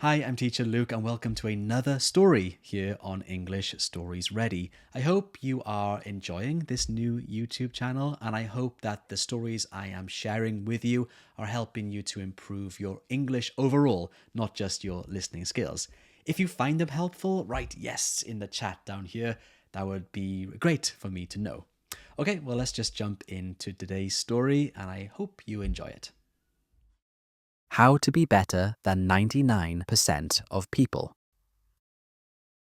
Hi, I'm Teacher Luke, and welcome to another story here on English Stories Ready. I hope you are enjoying this new YouTube channel, and I hope that the stories I am sharing with you are helping you to improve your English overall, not just your listening skills. If you find them helpful, write yes in the chat down here. That would be great for me to know. Okay, well, let's just jump into today's story, and I hope you enjoy it. How to be better than 99% of people.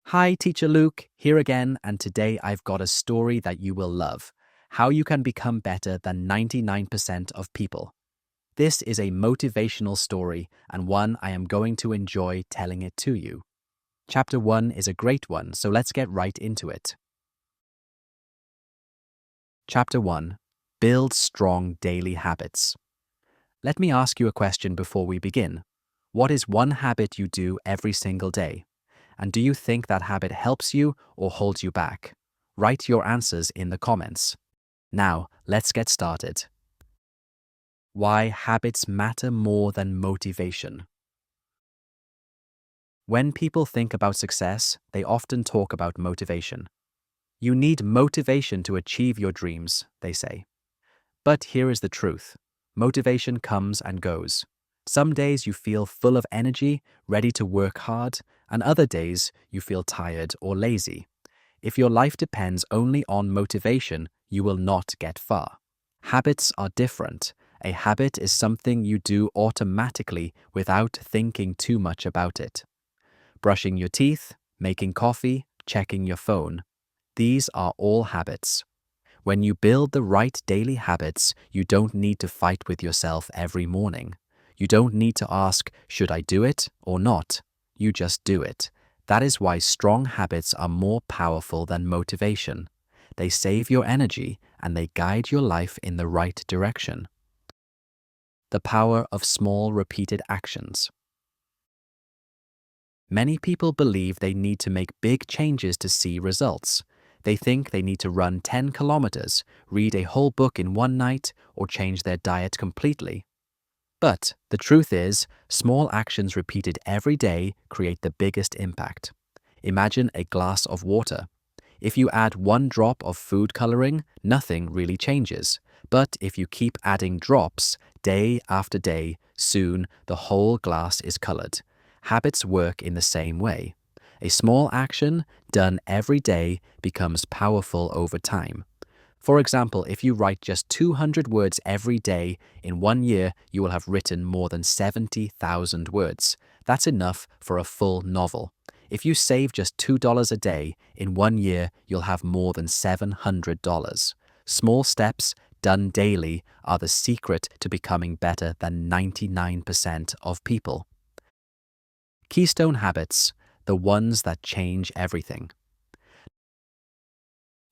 Hi, Teacher Luke, here again, and today I've got a story that you will love. How you can become better than 99% of people. This is a motivational story and one I am going to enjoy telling it to you. Chapter 1 is a great one, so let's get right into it. Chapter 1. Build strong daily habits. Let me ask you a question before we begin. What is one habit you do every single day? And do you think that habit helps you or holds you back? Write your answers in the comments. Now, let's get started. Why habits matter more than motivation. When people think about success, they often talk about motivation. You need motivation to achieve your dreams, they say. But here is the truth. Motivation comes and goes. Some days you feel full of energy, ready to work hard, and other days you feel tired or lazy. If your life depends only on motivation, you will not get far. Habits are different. A habit is something you do automatically without thinking too much about it. Brushing your teeth, making coffee, checking your phone. These are all habits. When you build the right daily habits, you don't need to fight with yourself every morning. You don't need to ask, should I do it or not? You just do it. That is why strong habits are more powerful than motivation. They save your energy and they guide your life in the right direction. The power of small repeated actions. Many people believe they need to make big changes to see results. They think they need to run 10 kilometers, read a whole book in one night, or change their diet completely. But the truth is, small actions repeated every day create the biggest impact. Imagine a glass of water. If you add one drop of food coloring, nothing really changes. But if you keep adding drops, day after day, soon the whole glass is colored. Habits work in the same way. A small action, done every day, becomes powerful over time. For example, if you write just 200 words every day, in 1 year you will have written more than 70,000 words. That's enough for a full novel. If you save just $2 a day, in 1 year you'll have more than $700. Small steps, done daily, are the secret to becoming better than 99% of people. Keystone habits. The ones that change everything.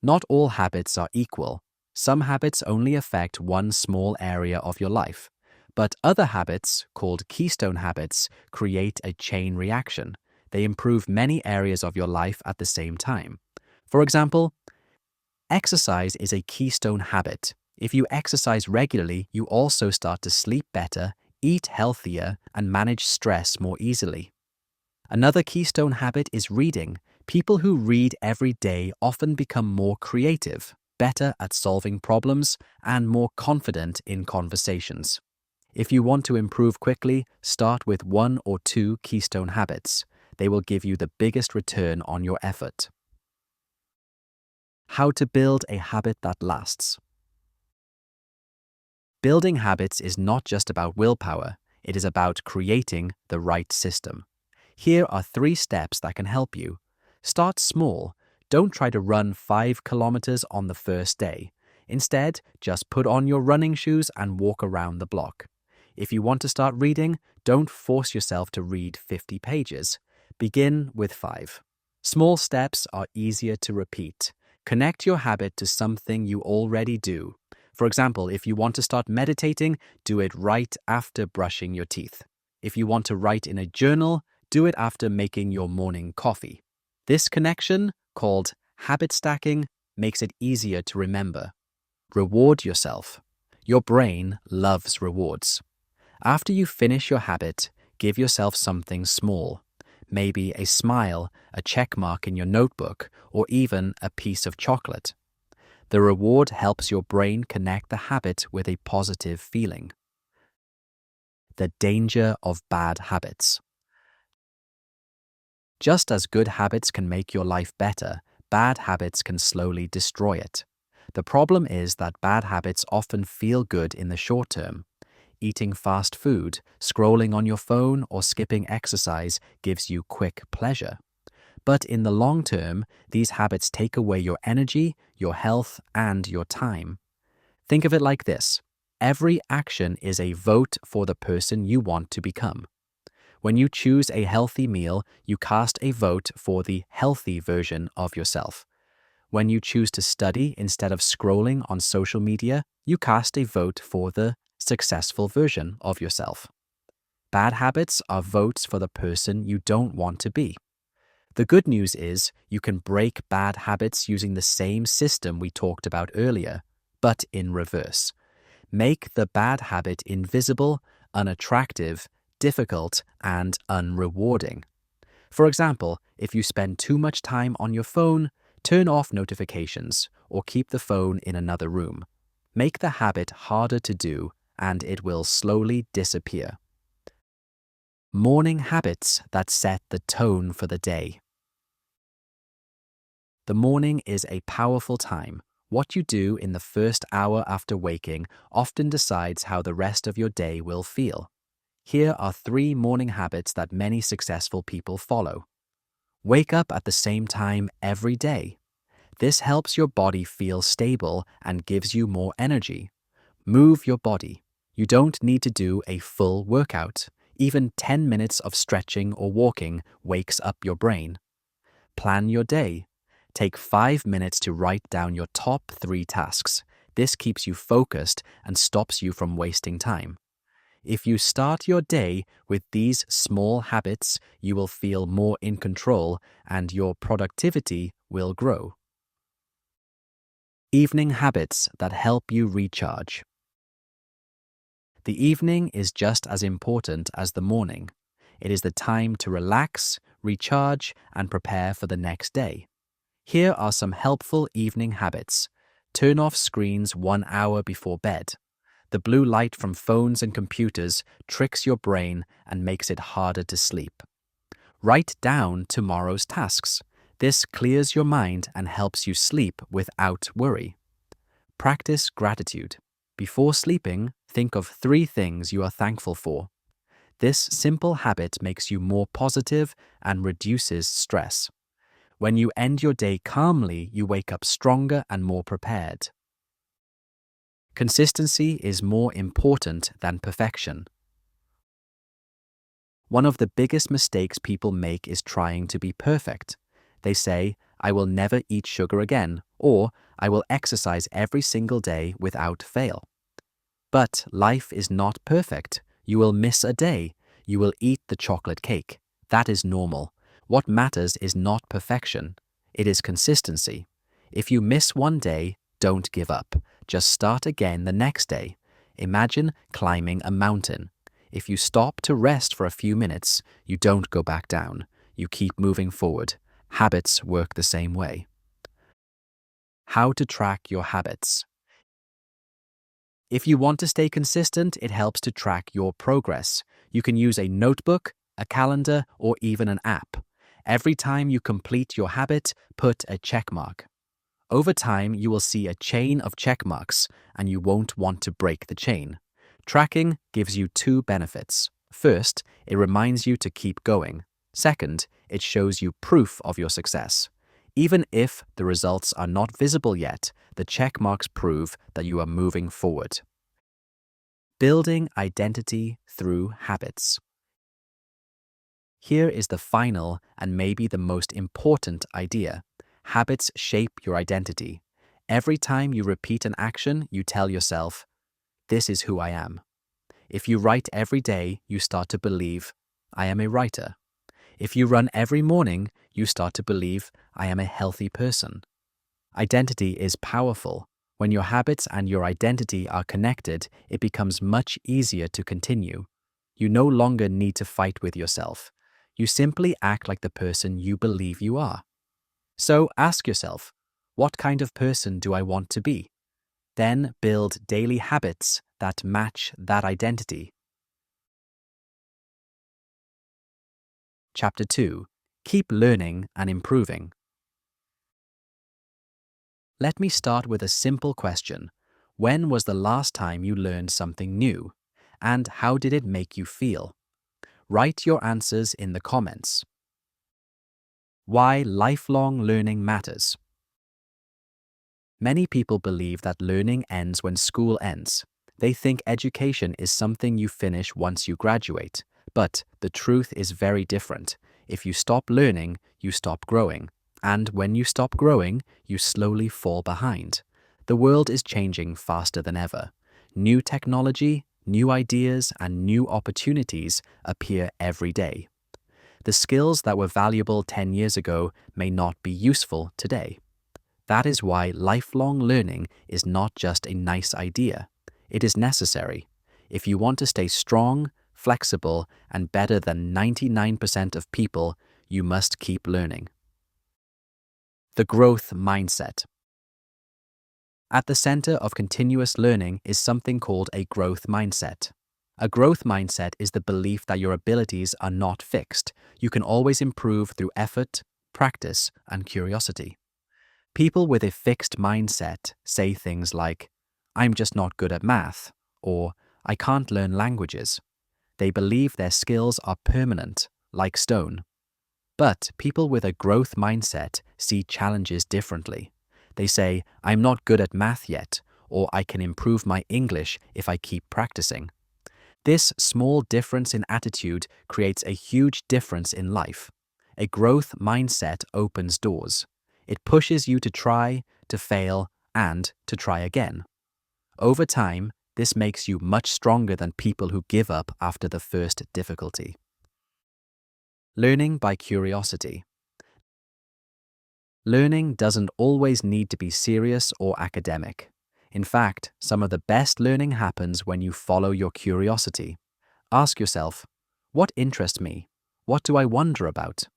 Not all habits are equal. Some habits only affect one small area of your life. But other habits, called keystone habits, create a chain reaction. They improve many areas of your life at the same time. For example, exercise is a keystone habit. If you exercise regularly, you also start to sleep better, eat healthier, and manage stress more easily. Another keystone habit is reading. People who read every day often become more creative, better at solving problems, and more confident in conversations. If you want to improve quickly, start with 1 or 2 keystone habits. They will give you the biggest return on your effort. How to build a habit that lasts. Building habits is not just about willpower, it is about creating the right system. Here are 3 steps that can help you. Start small. Don't try to run 5 kilometers on the first day. Instead, just put on your running shoes and walk around the block. If you want to start reading, don't force yourself to read 50 pages. Begin with 5. Small steps are easier to repeat. Connect your habit to something you already do. For example, if you want to start meditating, do it right after brushing your teeth. If you want to write in a journal, do it after making your morning coffee. This connection, called habit stacking, makes it easier to remember. Reward yourself. Your brain loves rewards. After you finish your habit, Give yourself something small, maybe a smile, a check mark in your notebook, or even a piece of chocolate. The reward helps your brain connect the habit with a positive feeling. The danger of bad habits. Just as good habits can make your life better, bad habits can slowly destroy it. The problem is that bad habits often feel good in the short term. Eating fast food, scrolling on your phone, or skipping exercise gives you quick pleasure. But in the long term, these habits take away your energy, your health, and your time. Think of it like this. Every action is a vote for the person you want to become. When you choose a healthy meal, you cast a vote for the healthy version of yourself. When you choose to study instead of scrolling on social media, you cast a vote for the successful version of yourself. Bad habits are votes for the person you don't want to be. The good news is you can break bad habits using the same system we talked about earlier, but in reverse. Make the bad habit invisible, unattractive, difficult, and unrewarding. For example, if you spend too much time on your phone, turn off notifications or keep the phone in another room. Make the habit harder to do, and it will slowly disappear. Morning habits that set the tone for the day. The morning is a powerful time. What you do in the first hour after waking often decides how the rest of your day will feel. Here are 3 morning habits that many successful people follow. Wake up at the same time every day. This helps your body feel stable and gives you more energy. Move your body. You don't need to do a full workout. Even 10 minutes of stretching or walking wakes up your brain. Plan your day. Take 5 minutes to write down your top 3 tasks. This keeps you focused and stops you from wasting time. If you start your day with these small habits, you will feel more in control and your productivity will grow. Evening habits that help you recharge. The evening is just as important as the morning. It is the time to relax, recharge, and prepare for the next day. Here are some helpful evening habits. Turn off screens 1 hour before bed. The blue light from phones and computers tricks your brain and makes it harder to sleep. Write down tomorrow's tasks. This clears your mind and helps you sleep without worry. Practice gratitude. Before sleeping, think of 3 things you are thankful for. This simple habit makes you more positive and reduces stress. When you end your day calmly, you wake up stronger and more prepared. Consistency is more important than perfection. One of the biggest mistakes people make is trying to be perfect. They say, I will never eat sugar again, or I will exercise every single day without fail. But life is not perfect. You will miss a day. You will eat the chocolate cake. That is normal. What matters is not perfection. It is consistency. If you miss one day, don't give up. Just start again the next day. Imagine climbing a mountain. If you stop to rest for a few minutes, you don't go back down. You keep moving forward. Habits work the same way. How to track your habits. If you want to stay consistent, it helps to track your progress. You can use a notebook, a calendar, or even an app. Every time you complete your habit, put a check mark. Over time, you will see a chain of check marks, and you won't want to break the chain. Tracking gives you 2 benefits. First, it reminds you to keep going. Second, it shows you proof of your success. Even if the results are not visible yet, the check marks prove that you are moving forward. Building identity through habits. Here is the final and maybe the most important idea. Habits shape your identity. Every time you repeat an action, you tell yourself, this is who I am. If you write every day, you start to believe, I am a writer. If you run every morning, you start to believe, I am a healthy person. Identity is powerful. When your habits and your identity are connected, it becomes much easier to continue. You no longer need to fight with yourself. You simply act like the person you believe you are. So ask yourself, what kind of person do I want to be? Then build daily habits that match that identity. Chapter 2. Keep learning and improving. Let me start with a simple question. When was the last time you learned something new? And how did it make you feel? Write your answers in the comments. Why lifelong learning matters. Many people believe that learning ends when school ends. They think education is something you finish once you graduate. But the truth is very different. If you stop learning, you stop growing. And when you stop growing, you slowly fall behind. The world is changing faster than ever. New technology, new ideas, and new opportunities appear every day. The skills that were valuable 10 years ago may not be useful today. That is why lifelong learning is not just a nice idea. It is necessary. If you want to stay strong, flexible, and better than 99% of people, you must keep learning. The growth mindset. At the center of continuous learning is something called a growth mindset. A growth mindset is the belief that your abilities are not fixed. You can always improve through effort, practice, and curiosity. People with a fixed mindset say things like, "I'm just not good at math," or "I can't learn languages." They believe their skills are permanent, like stone. But people with a growth mindset see challenges differently. They say, "I'm not good at math yet," or "I can improve my English if I keep practicing." This small difference in attitude creates a huge difference in life. A growth mindset opens doors. It pushes you to try, to fail, and to try again. Over time, this makes you much stronger than people who give up after the first difficulty. Learning by curiosity. Learning doesn't always need to be serious or academic. In fact, some of the best learning happens when you follow your curiosity. Ask yourself, what interests me? What do I wonder about?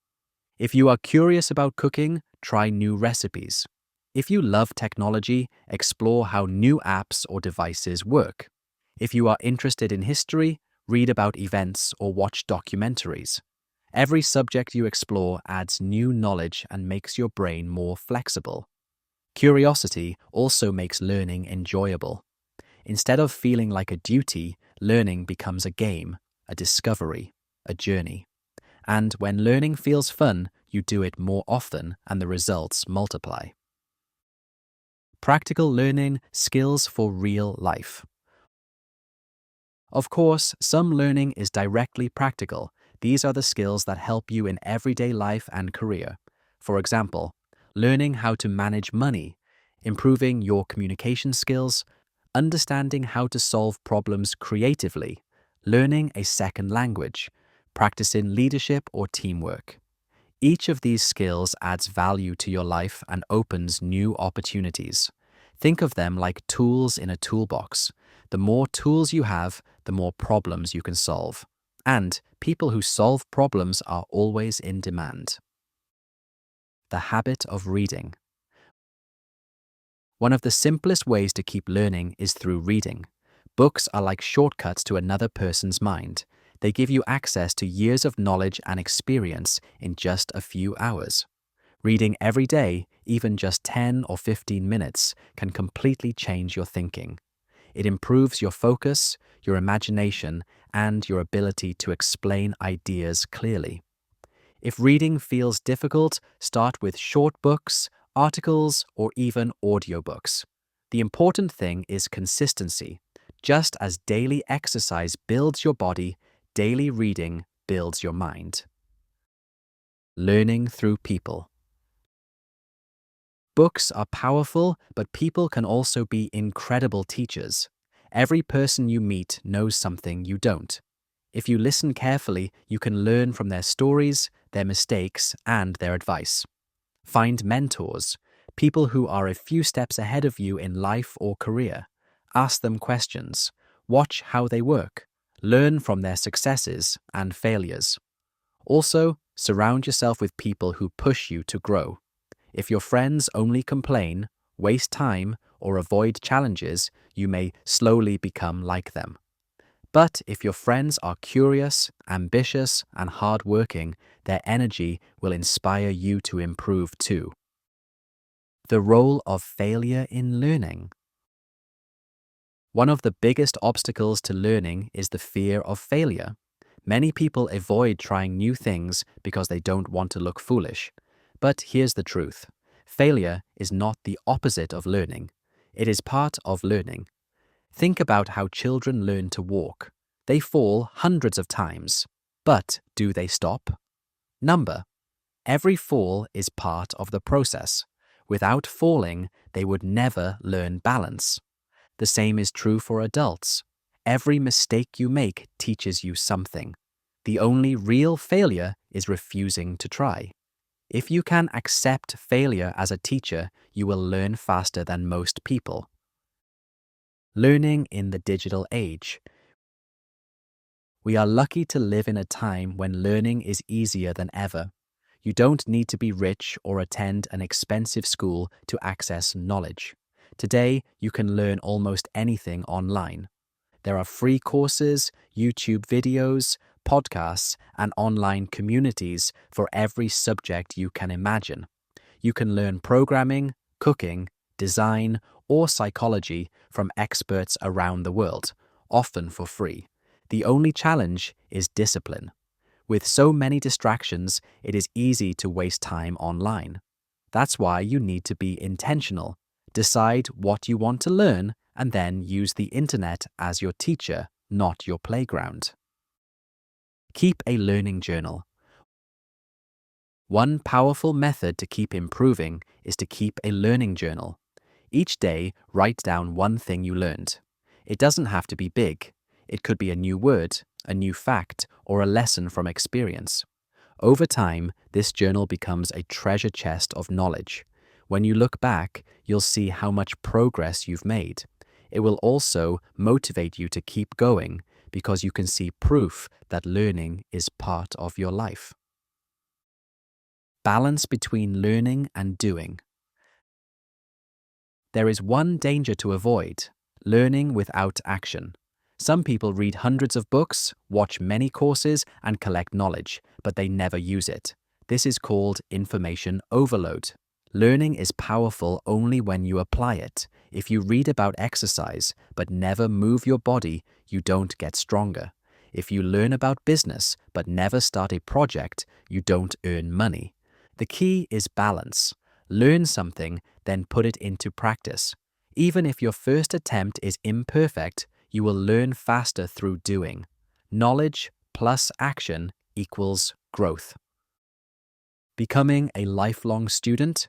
If you are curious about cooking, try new recipes. If you love technology, explore how new apps or devices work. If you are interested in history, read about events or watch documentaries. Every subject you explore adds new knowledge and makes your brain more flexible. Curiosity also makes learning enjoyable. Instead of feeling like a duty, learning becomes a game, a discovery, a journey. And when learning feels fun, you do it more often and the results multiply. Practical learning, skills for real life. Of course, some learning is directly practical. These are the skills that help you in everyday life and career. For example, learning how to manage money, improving your communication skills, understanding how to solve problems creatively, learning a second language, practicing leadership or teamwork. Each of these skills adds value to your life and opens new opportunities. Think of them like tools in a toolbox. The more tools you have, the more problems you can solve. And people who solve problems are always in demand. The habit of reading. One of the simplest ways to keep learning is through reading. Books are like shortcuts to another person's mind. They give you access to years of knowledge and experience in just a few hours. Reading every day, even just 10 or 15 minutes, can completely change your thinking. It improves your focus, your imagination, and your ability to explain ideas clearly. If reading feels difficult, start with short books, articles, or even audiobooks. The important thing is consistency. Just as daily exercise builds your body, daily reading builds your mind. Learning through people. Books are powerful, but people can also be incredible teachers. Every person you meet knows something you don't. If you listen carefully, you can learn from their stories, their mistakes, and their advice. Find mentors, people who are a few steps ahead of you in life or career. Ask them questions. Watch how they work. Learn from their successes and failures. Also, surround yourself with people who push you to grow. If your friends only complain, waste time, or avoid challenges, you may slowly become like them. But if your friends are curious, ambitious, and hardworking, their energy will inspire you to improve too. The role of failure in learning. One of the biggest obstacles to learning is the fear of failure. Many people avoid trying new things because they don't want to look foolish. But here's the truth. Failure is not the opposite of learning. It is part of learning. Think about how children learn to walk. They fall hundreds of times. But do they stop? Number. Every fall is part of the process. Without falling, they would never learn balance. The same is true for adults. Every mistake you make teaches you something. The only real failure is refusing to try. If you can accept failure as a teacher, you will learn faster than most people. Learning in the digital age. We are lucky to live in a time when learning is easier than ever. You don't need to be rich or attend an expensive school to access knowledge. Today, you can learn almost anything online. There are free courses, YouTube videos, podcasts, and online communities for every subject you can imagine. You can learn programming, cooking, design, or psychology from experts around the world, often for free. The only challenge is discipline. With so many distractions, it is easy to waste time online. That's why you need to be intentional. Decide what you want to learn and then use the internet as your teacher, not your playground. Keep a learning journal. One powerful method to keep improving is to keep a learning journal. Each day, write down one thing you learned. It doesn't have to be big. It could be a new word, a new fact, or a lesson from experience. Over time, this journal becomes a treasure chest of knowledge. When you look back, you'll see how much progress you've made. It will also motivate you to keep going because you can see proof that learning is part of your life. Balance between learning and doing. There is one danger to avoid: learning without action. Some people read hundreds of books, watch many courses, and collect knowledge, but they never use it. This is called information overload. Learning is powerful only when you apply it. If you read about exercise but never move your body, you don't get stronger. If you learn about business but never start a project, you don't earn money. The key is balance. Learn something, then put it into practice. Even if your first attempt is imperfect, you will learn faster through doing. Knowledge plus action equals growth. Becoming a lifelong student.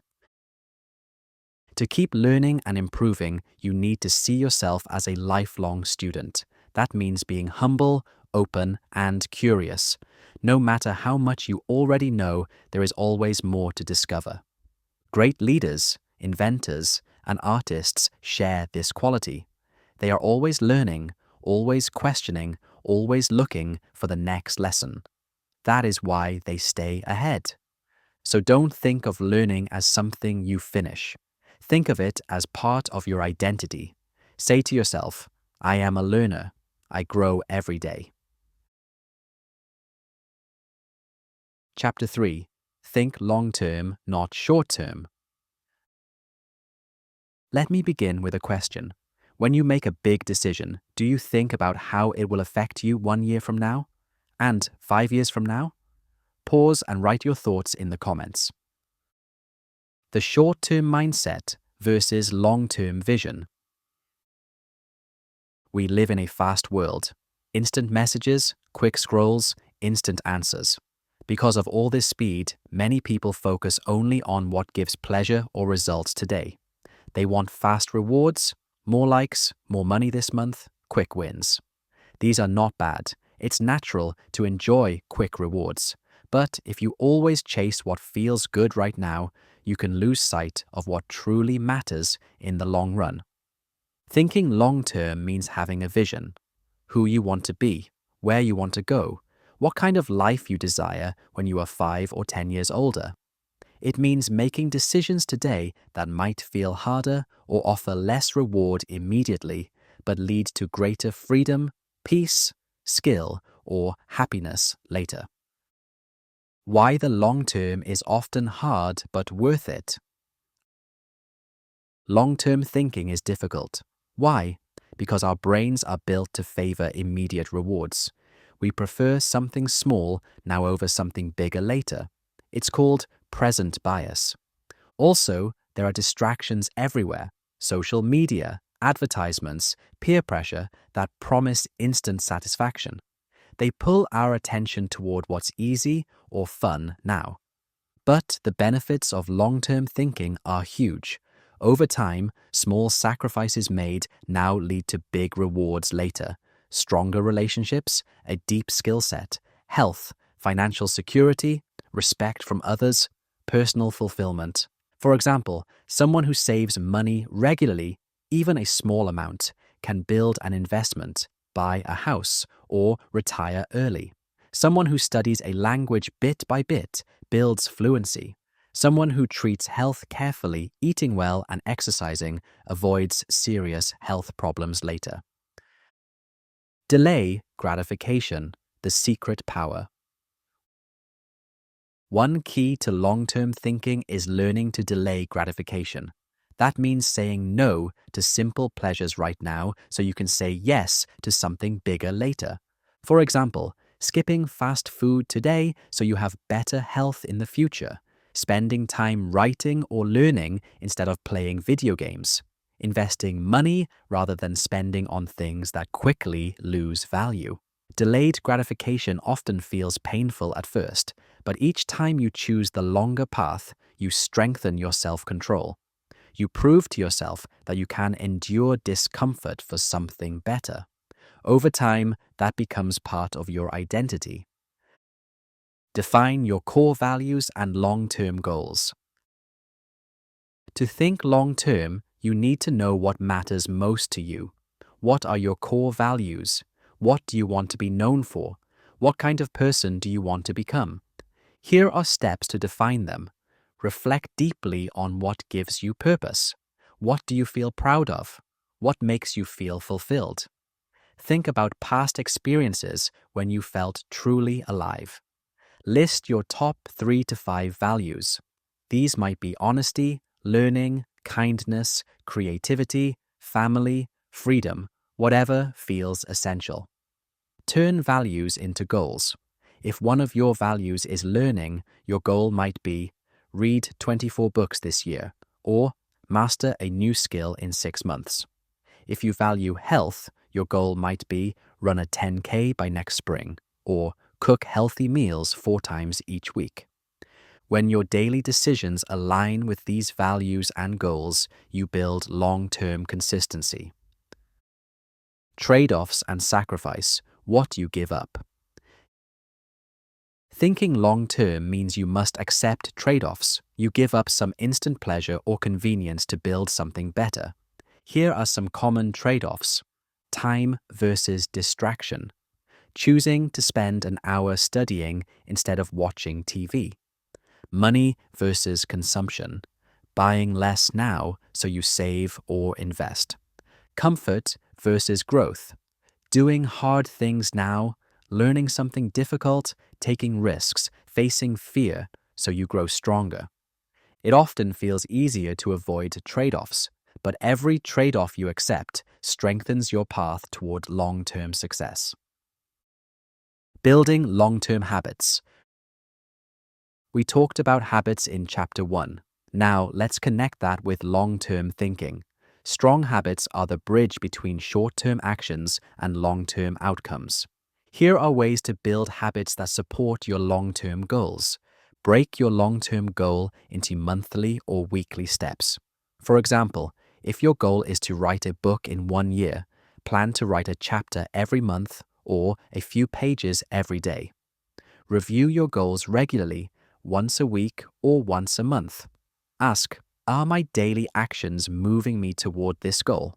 To keep learning and improving, you need to see yourself as a lifelong student. That means being humble, open, and curious. No matter how much you already know, there is always more to discover. Great leaders, inventors, and artists share this quality. They are always learning, always questioning, always looking for the next lesson. That is why they stay ahead. So don't think of learning as something you finish. Think of it as part of your identity. Say to yourself, I am a learner. I grow every day. Chapter 3. Think long-term, not short-term. Let me begin with a question. When you make a big decision, do you think about how it will affect you 1 year from now? And 5 years from now? Pause and write your thoughts in the comments. The short-term mindset versus long-term vision. We live in a fast world. Instant messages, quick scrolls, instant answers. Because of all this speed, many people focus only on what gives pleasure or results today. They want fast rewards, more likes, more money this month, quick wins. These are not bad. It's natural to enjoy quick rewards. But if you always chase what feels good right now, you can lose sight of what truly matters in the long run. Thinking long-term means having a vision. Who you want to be, where you want to go, what kind of life you desire when you are 5 or 10 years older. It means making decisions today that might feel harder or offer less reward immediately, but lead to greater freedom, peace, skill, or happiness later. Why the long term is often hard but worth it. Long-term thinking is difficult. Why? Because our brains are built to favor immediate rewards. We prefer something small now over something bigger later. It's called present bias. Also, there are distractions everywhere: social media, advertisements, peer pressure that promise instant satisfaction. They pull our attention toward what's easy or fun now. But the benefits of long-term thinking are huge. Over time, small sacrifices made now lead to big rewards later: stronger relationships, a deep skill set, health, financial security, respect from others, personal fulfillment. For example, someone who saves money regularly, even a small amount, can build an investment, buy a house, or retire early. Someone who studies a language bit by bit builds fluency. Someone who treats health carefully, eating well and exercising, avoids serious health problems later. Delay gratification, the secret power. One key to long-term thinking is learning to delay gratification. That means saying no to simple pleasures right now so you can say yes to something bigger later. For example, skipping fast food today so you have better health in the future. Spending time writing or learning instead of playing video games. Investing money rather than spending on things that quickly lose value. Delayed gratification often feels painful at first, but each time you choose the longer path, you strengthen your self-control. You prove to yourself that you can endure discomfort for something better. Over time, that becomes part of your identity. Define your core values and long-term goals. To think long-term, you need to know what matters most to you. What are your core values? What do you want to be known for? What kind of person do you want to become? Here are steps to define them. Reflect deeply on what gives you purpose. What do you feel proud of? What makes you feel fulfilled? Think about past experiences when you felt truly alive. List your top 3 to 5 values. These might be honesty, learning, kindness, creativity, family, freedom, whatever feels essential. Turn values into goals. If one of your values is learning, your goal might be read 24 books this year, or master a new skill in 6 months. If you value health, your goal might be run a 10K by next spring, or cook healthy meals 4 times each week. When your daily decisions align with these values and goals, you build long-term consistency. Trade-offs and sacrifice, what you give up. Thinking long-term means you must accept trade-offs. You give up some instant pleasure or convenience to build something better. Here are some common trade-offs. Time versus distraction. Choosing to spend an hour studying instead of watching TV. Money versus consumption. Buying less now so you save or invest. Comfort versus growth. Doing hard things now, learning something difficult, taking risks, facing fear so you grow stronger. It often feels easier to avoid trade-offs, but every trade-off you accept strengthens your path toward long-term success. Building long-term habits. We talked about habits in Chapter 1. Now let's connect that with long-term thinking. Strong habits are the bridge between short-term actions and long-term outcomes. Here are ways to build habits that support your long-term goals. Break your long-term goal into monthly or weekly steps. For example, if your goal is to write a book in 1 year, plan to write a chapter every month or a few pages every day. Review your goals regularly, once a week or once a month. Ask, are my daily actions moving me toward this goal?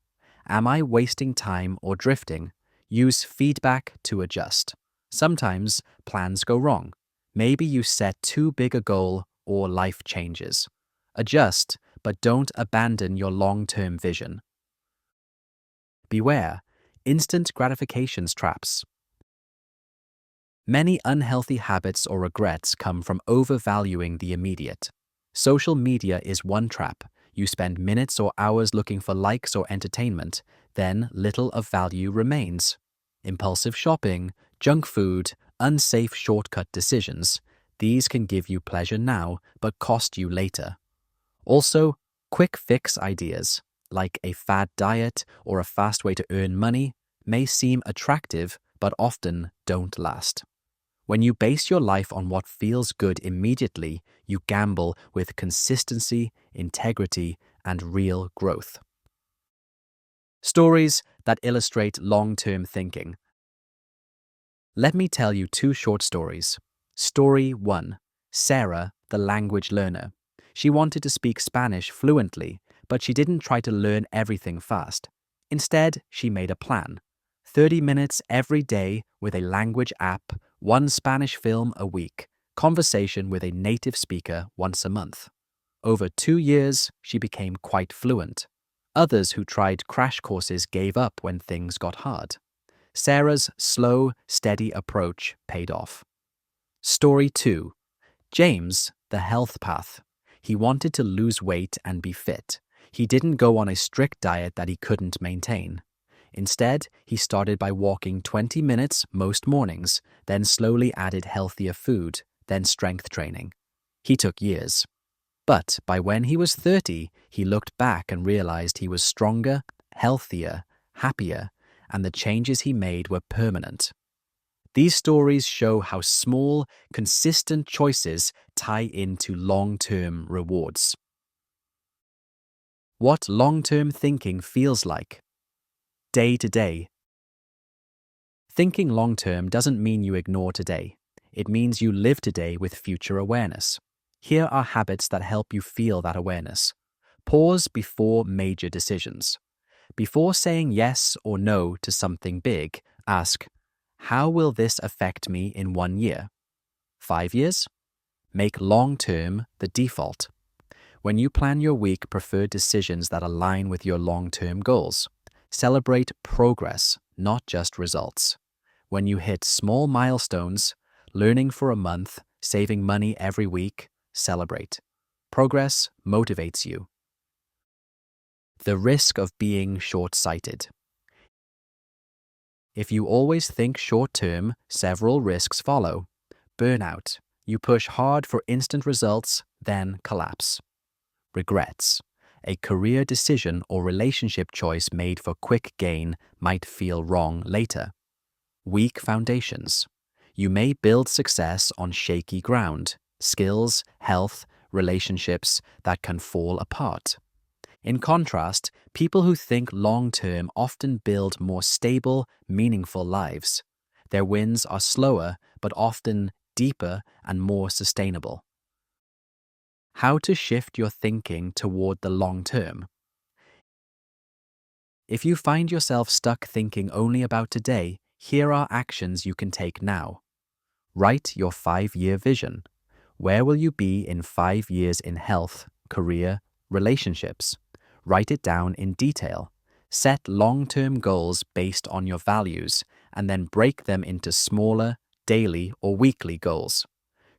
Am I wasting time or drifting? Use feedback to adjust. Sometimes plans go wrong. Maybe you set too big a goal or life changes. Adjust, but don't abandon your long-term vision. Beware, instant gratifications traps. Many unhealthy habits or regrets come from overvaluing the immediate. Social media is one trap. You spend minutes or hours looking for likes or entertainment, then little of value remains. Impulsive shopping, junk food, unsafe shortcut decisions, these can give you pleasure now but cost you later. Also, quick fix ideas, like a fad diet or a fast way to earn money, may seem attractive but often don't last. When you base your life on what feels good immediately, you gamble with consistency, integrity, and real growth. Stories that illustrate long-term thinking. Let me tell you two short stories. Story 1. Sarah, the language learner. She wanted to speak Spanish fluently, but she didn't try to learn everything fast. Instead, she made a plan. 30 minutes every day with a language app, one Spanish film a week, conversation with a native speaker once a month. Over 2 years, she became quite fluent. Others who tried crash courses gave up when things got hard. Sarah's slow, steady approach paid off. Story 2. James, the health path. He wanted to lose weight and be fit. He didn't go on a strict diet that he couldn't maintain. Instead, he started by walking 20 minutes most mornings, then slowly added healthier food, then strength training. He took years. But by when he was 30, he looked back and realized he was stronger, healthier, happier, and the changes he made were permanent. These stories show how small, consistent choices tie into long-term rewards. What long-term thinking feels like. Day to day. Thinking long-term doesn't mean you ignore today. It means you live today with future awareness. Here are habits that help you feel that awareness. Pause before major decisions. Before saying yes or no to something big, ask, how will this affect me in 1 year? 5 years? Make long-term the default. When you plan your week, prefer decisions that align with your long-term goals. Celebrate progress, not just results. When you hit small milestones, learning for a month, saving money every week, celebrate. Progress motivates you. The risk of being short-sighted. If you always think short-term, several risks follow. Burnout. You push hard for instant results, then collapse. Regrets. A career decision or relationship choice made for quick gain might feel wrong later. Weak foundations. You may build success on shaky ground, skills, health, relationships that can fall apart. In contrast, people who think long-term often build more stable, meaningful lives. Their wins are slower, but often deeper and more sustainable. How to shift your thinking toward the long term. If you find yourself stuck thinking only about today, here are actions you can take now. Write your 5-year vision. Where will you be in 5 years in health, career, relationships? Write it down in detail. Set long-term goals based on your values, and then break them into smaller, daily or weekly goals.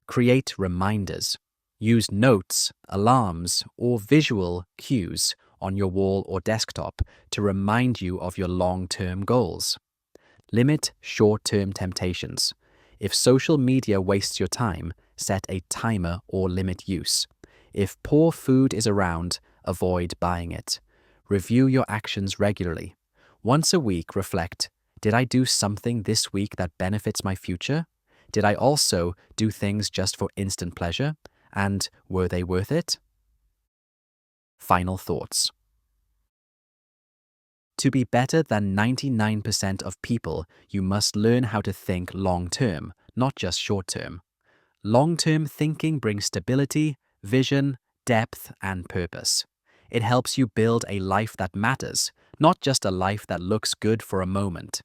Create reminders. Use notes, alarms, or visual cues on your wall or desktop to remind you of your long-term goals. Limit short-term temptations. If social media wastes your time, set a timer or limit use. If poor food is around, avoid buying it. Review your actions regularly. Once a week, reflect, did I do something this week that benefits my future? Did I also do things just for instant pleasure? And were they worth it? Final thoughts. To be better than 99% of people, you must learn how to think long-term, not just short-term. Long-term thinking brings stability, vision, depth, and purpose. It helps you build a life that matters, not just a life that looks good for a moment.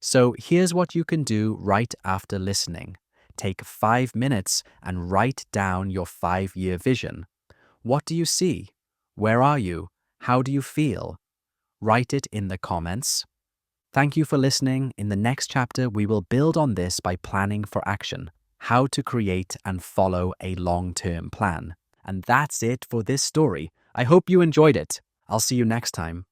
So here's what you can do right after listening. Take 5 minutes and write down your 5-year vision. What do you see? Where are you? How do you feel? Write it in the comments. Thank you for listening. In the next chapter, we will build on this by planning for action, how to create and follow a long-term plan. And that's it for this story. I hope you enjoyed it. I'll see you next time.